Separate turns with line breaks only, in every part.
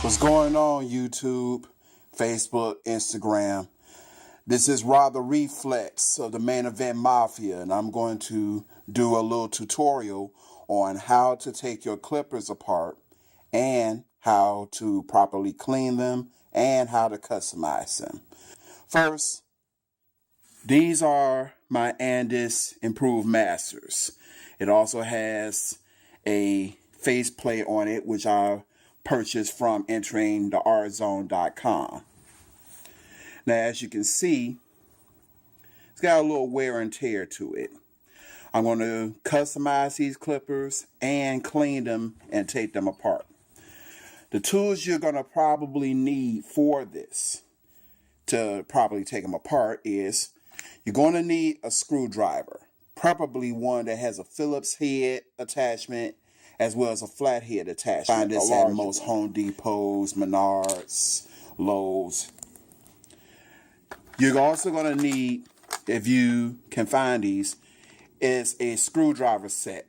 What's going on, YouTube, Facebook, Instagram? This is Rob the Reflex of the Main Event Mafia, and I'm going to do a little tutorial on how to take your clippers apart and how to properly clean them and how to customize them. First, these are my Andis Improved Masters. It also has a faceplate on it, which I purchased from entering the artzone.com. Now, as you can see, it's got a little wear and tear to it. I'm going to customize these clippers and clean them and take them apart. The tools you're going to probably need for this to properly take them apart is you're going to need a screwdriver, preferably one that has a Phillips head attachment as well as a flathead attachment. Find this at most Home Depots, Menards, Lowe's. You're also going to need, if you can find these, is a screwdriver set.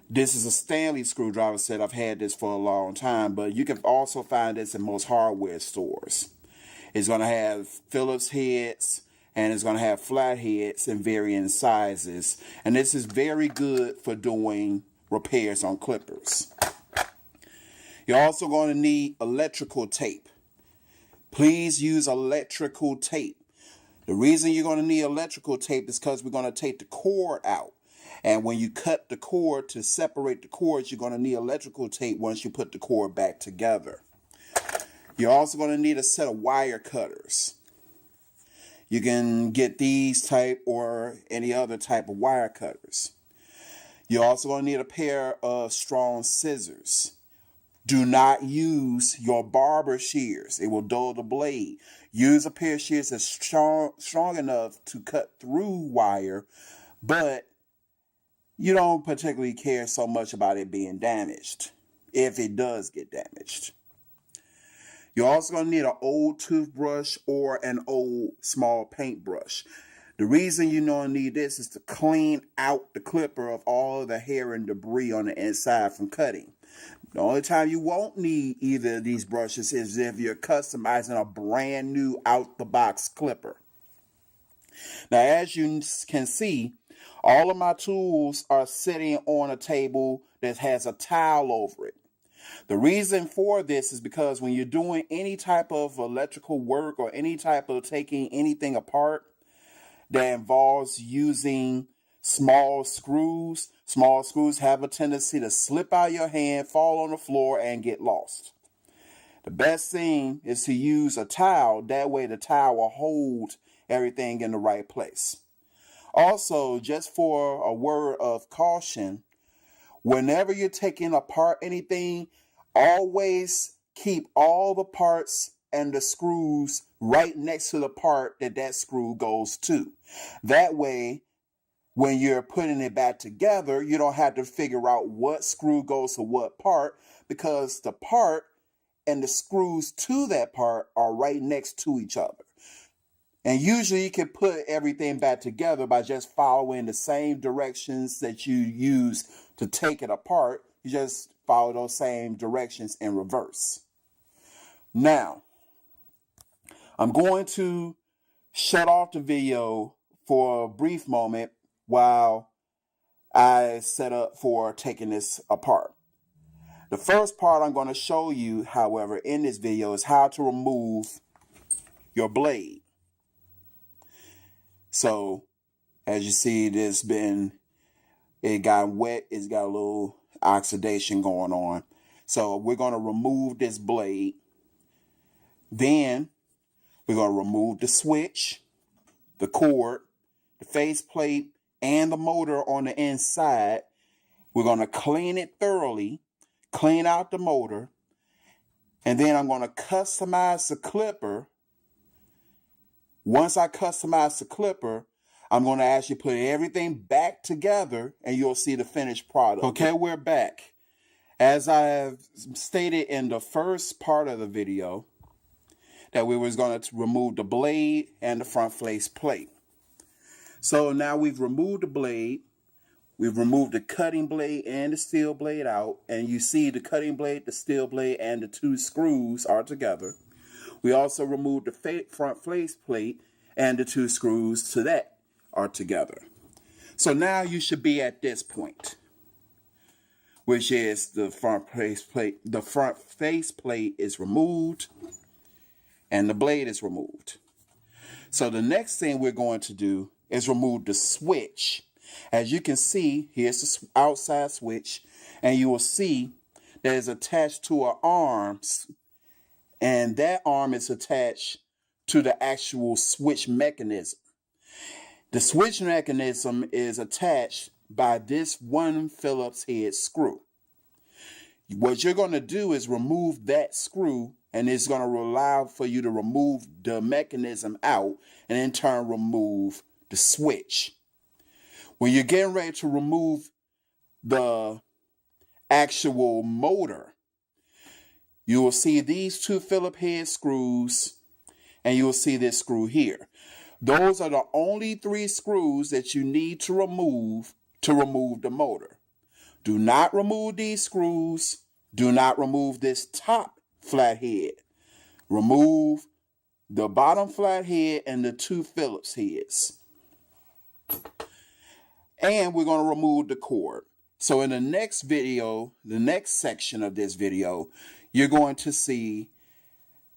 This is a Stanley screwdriver set. I've had this for a long time, but you can also find this in most hardware stores. It's going to have Phillips heads, and it's going to have flatheads in varying sizes. And this is very good for doing repairs on clippers. You're also going to need electrical tape. Please use electrical tape. The reason you're going to need electrical tape is because we're going to take the cord out. And when you cut the cord to separate the cords, you're going to need electrical tape once you put the cord back together. You're also going to need a set of wire cutters. You can get these type or any other type of wire cutters. You're also going to need a pair of strong scissors. Do not use your barber shears. It will dull the blade. Use a pair of shears that's strong enough to cut through wire, but you don't particularly care so much about it being damaged, if it does get damaged. You're also going to need an old toothbrush or an old small paintbrush. The reason you're going to need this is to clean out the clipper of all the hair and debris on the inside from cutting. The only time you won't need either of these brushes is if you're customizing a brand new out-the-box clipper. Now, as you can see, all of my tools are sitting on a table that has a towel over it. The reason for this is because when you're doing any type of electrical work or any type of taking anything apart that involves using small screws have a tendency to slip out of your hand, fall on the floor, and get lost. The best thing is to use a towel. That way the towel will hold everything in the right place. Also, just for a word of caution, whenever you're taking apart anything, always keep all the parts and the screws right next to the part that screw goes to. That way, when you're putting it back together, you don't have to figure out what screw goes to what part, because the part and the screws to that part are right next to each other. And usually you can put everything back together by just following the same directions that you use to take it apart. You just follow those same directions in reverse. Now, I'm going to shut off the video for a brief moment while I set up for taking this apart. The first part I'm going to show you, however, in this video is how to remove your blade. So, as you see, it got wet, it's got a little oxidation going on. So we're going to remove this blade. Then we're going to remove the switch, the cord, the faceplate, and the motor on the inside. We're going to clean it thoroughly, clean out the motor, and then I'm going to customize the clipper. Once I customize the clipper, I'm going to actually put everything back together and you'll see the finished product. Okay, we're back. As I have stated in the first part of the video, that we was going to remove the blade and the front face plate. So now we've removed the blade. we've removed the cutting blade and the steel blade out, and you see the cutting blade, the steel blade, and the two screws are together. We also removed the front faceplate, and the two screws to that are together. So now you should be at this point, which is the front faceplate. The front faceplate is removed, and the blade is removed. So the next thing we're going to do is remove the switch. As you can see, here's the outside switch, and you will see that it's attached to an arm, and that arm is attached to the actual switch mechanism. The switch mechanism is attached by this one Phillips head screw. What you're going to do is remove that screw, and it's going to allow for you to remove the mechanism out and in turn remove the switch. When you're getting ready to remove the actual motor, you will see these two Phillips head screws, and you will see this screw here. Those are the only three screws that you need to remove the motor. Do not remove these screws. Do not remove this top flathead. Remove the bottom flathead and the two Phillips heads. And we're going to remove the cord. So in the next video, the next section of this video, you're going to see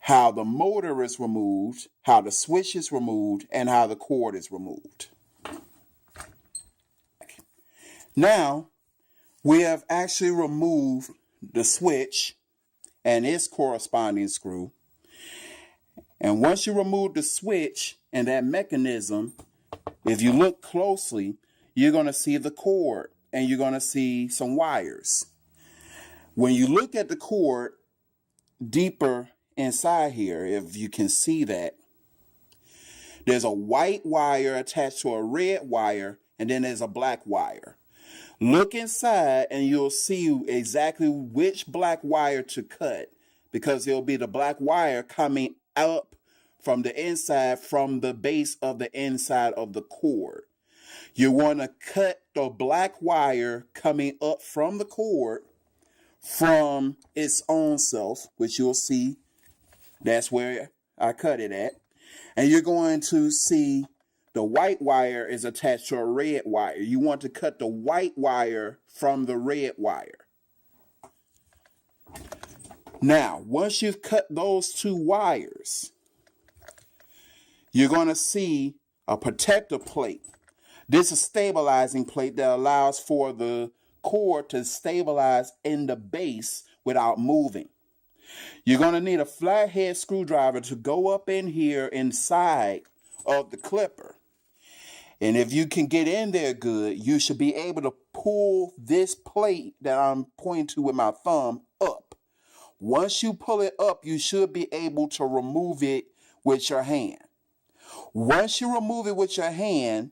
how the motor is removed, how the switch is removed, and how the cord is removed. Now, we have actually removed the switch and its corresponding screw. And once you remove the switch and that mechanism, if you look closely, you're going to see the cord and you're going to see some wires. When you look at the cord deeper inside here, if you can see that, there's a white wire attached to a red wire, and then there's a black wire. Look inside and you'll see exactly which black wire to cut, because it'll be the black wire coming up from the inside, from the base of the inside of the cord. You want to cut the black wire coming up from the cord from its own self, which you'll see that's where I cut it at. And you're going to see the white wire is attached to a red wire. You want to cut the white wire from the red wire. Now, once you've cut those two wires, you're going to see a protector plate. This is a stabilizing plate that allows for the cord to stabilize in the base without moving. You're going to need a flathead screwdriver to go up in here inside of the clipper. And if you can get in there good, you should be able to pull this plate that I'm pointing to with my thumb up. Once you pull it up, you should be able to remove it with your hand. Once you remove it with your hand,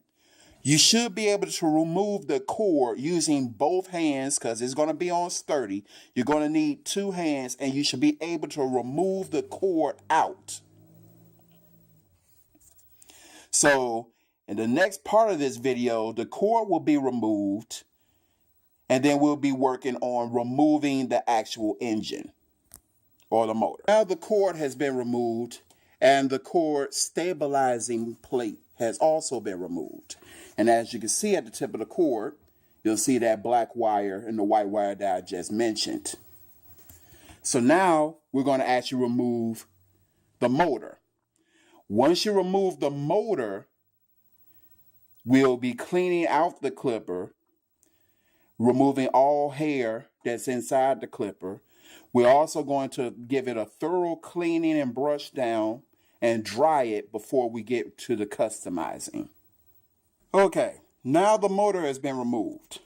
you should be able to remove the cord using both hands, because it's going to be on sturdy. You're going to need two hands, and you should be able to remove the cord out. So in the next part of this video, the cord will be removed, and then we'll be working on removing the actual engine or the motor. Now the cord has been removed, and the cord stabilizing plate has also been removed. And as you can see at the tip of the cord, you'll see that black wire and the white wire that I just mentioned. So now we're going to actually remove the motor. Once you remove the motor, we'll be cleaning out the clipper, removing all hair that's inside the clipper. We're also going to give it a thorough cleaning and brush down and dry it before we get to the customizing. Okay, now the motor has been removed.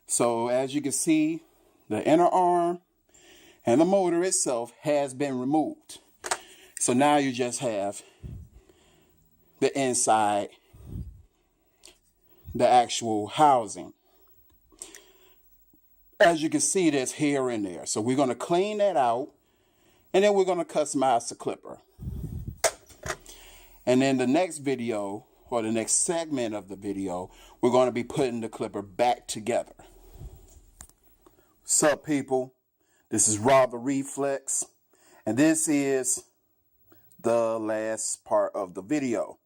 So as you can see, the inner arm and the motor itself has been removed. So now you just have the inside, the actual housing. As you can see, there's hair in there. So we're going to clean that out, and then we're going to customize the clipper. And in the next video, or the next segment of the video, we're going to be putting the clipper back together. What's up, people? This is Rob the Reflex, and this is the last part of the video,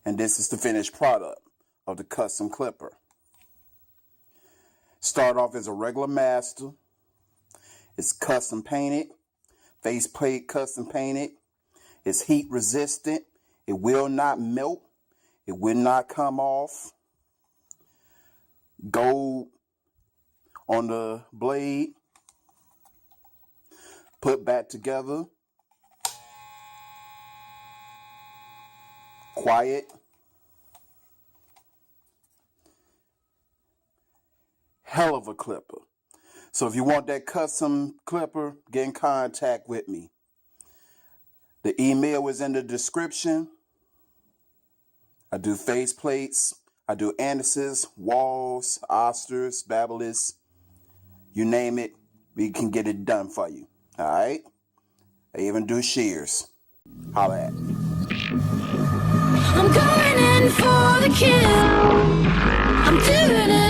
and this is the finished product of the custom clipper. Start off as a regular master. It's custom painted, faceplate custom painted. It's heat resistant. It will not melt. It will not come off. Gold on the blade. Put back together. Quiet. Hell of a clipper. So if you want that custom clipper, get in contact with me. The email is in the description. I do face plates. I do Andis, walls, osters, babblers. You name it, we can get it done for you. All right? I even do shears. Holla at me.
I'm going in for the kill. I'm doing it.